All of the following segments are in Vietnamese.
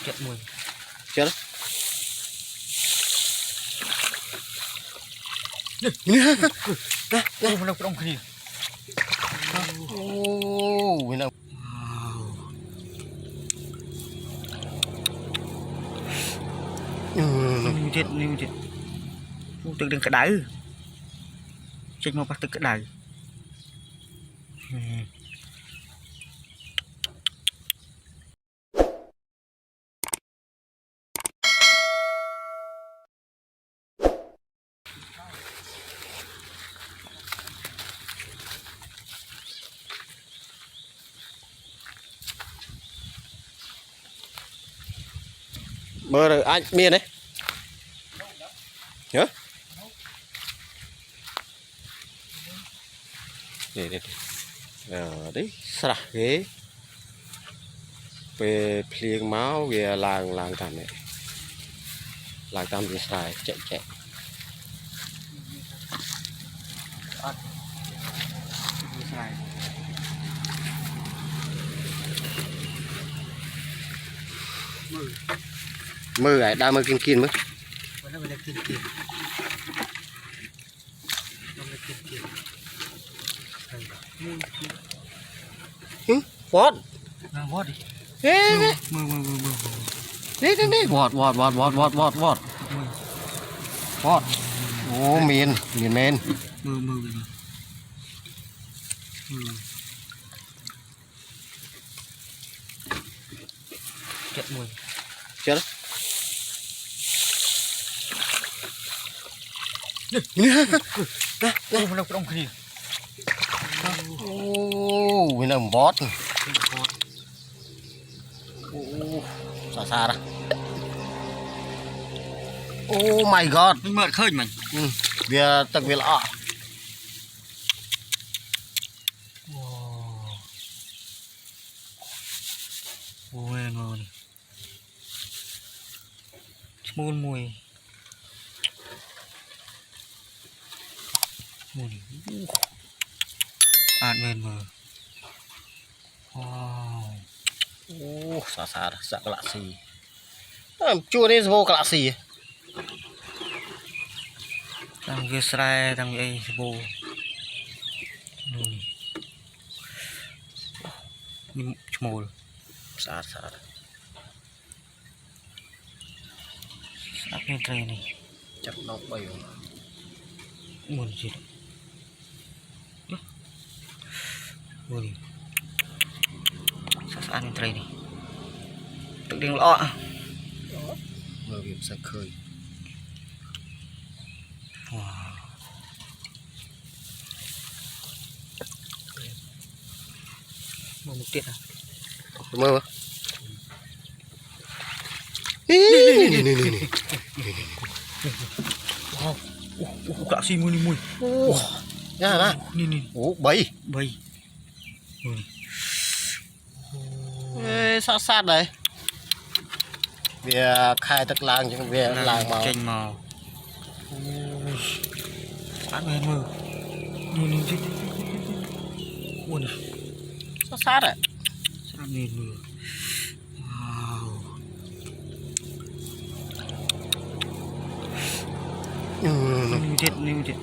Chết mùi. Chết Đây, nó đông kia. Ôi nào. Níu chết. Tự đừng cái đáy. Chết mà bắt tự cái đáy. Mơ rồi anh miền đấy nhớ để đấy sạch ghế về phiền máu về làng tạm này làng tạm thì xài chạy mơ ấy đa mơ kiên mới vót Vót đi. đi vót ô miền men Chết mùi. chết Nó đông kia. ôi nó vót xa ra oh my god Mình mệt khơi mình. về tật về lọ Ôi ngon. Mùi mùi. Men mờ. Wow. xa ra lạ xì chua đấy vô lạ xì Đang cái sài đang cái bồ. Mình mồi. xa Sát bên đây này. chắc nó bay Buồn gì đó. Buồn. Sát bên đây này. Tự nhiên lọ. mơ việc sạch khơi Wow. Một tiết à? mơ Wow. Cả xì mùi mùi. nha nè Nè. bay sát đấy về khai tất làng chứ về làng màu chanh màu. Sát bên mờ. Nè chứ. Buồn à? sát đấy Sát bên mờ. Wow. Níu chết.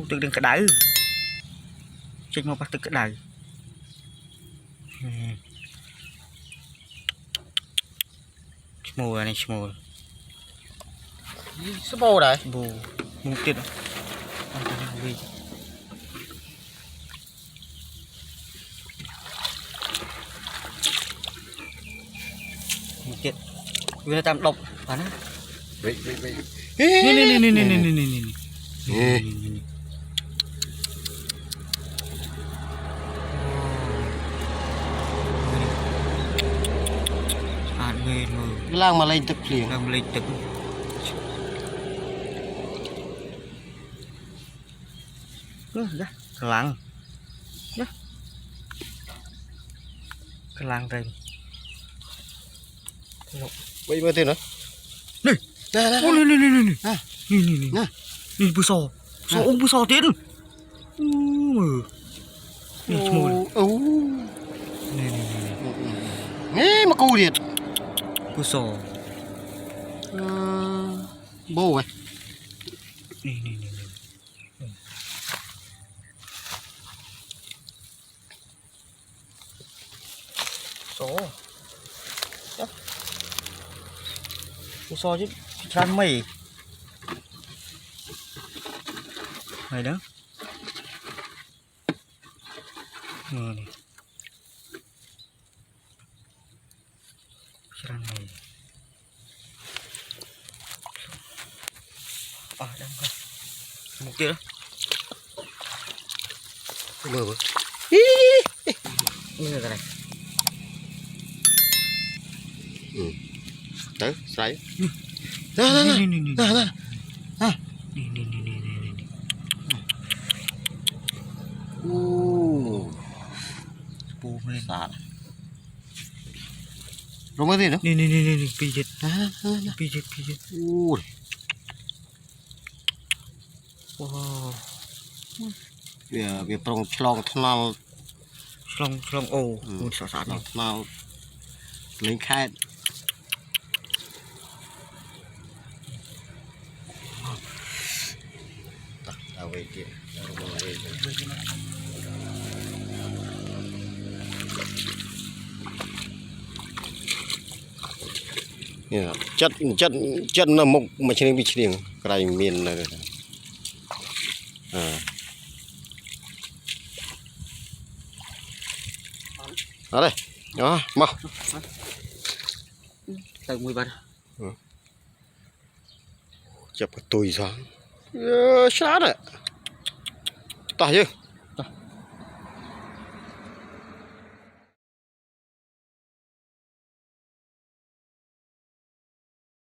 Tự đừng cái đáy. Chết mà bắt tự cái đáy. Mùi này mùi. số bầu đấy Bù mù tiết à? Mù tiết. Vừa tam độc bắn á. vậy Nè. làng mà lên thực liền Làm lịch thực. Cái lăng. Cái lăng đây. vậy mà thế nữa Nè. nè Ô nè. nè Nè. Nè bù sò. Bù sò tiến. Nè mùi. nè mà cu điệt ผู้โซ โบ้ไง นี่โซผู้โซchứ tràn mày mày đó này tràn mày đang coi một kia đó mơ bơ như cái này đấy sấy ra ra ra ra ra bù lên sạt rồi cái gì nữa nè pi chết pi chết ui wow việc trồng chlong thao long ô một sọ sạt này thao lấy khai tao về kia chất nó mục mà trên bị chìm cái này miền này ở đây đó mau tầng 13 chụp cái tùi sáng sát đấy tao chứ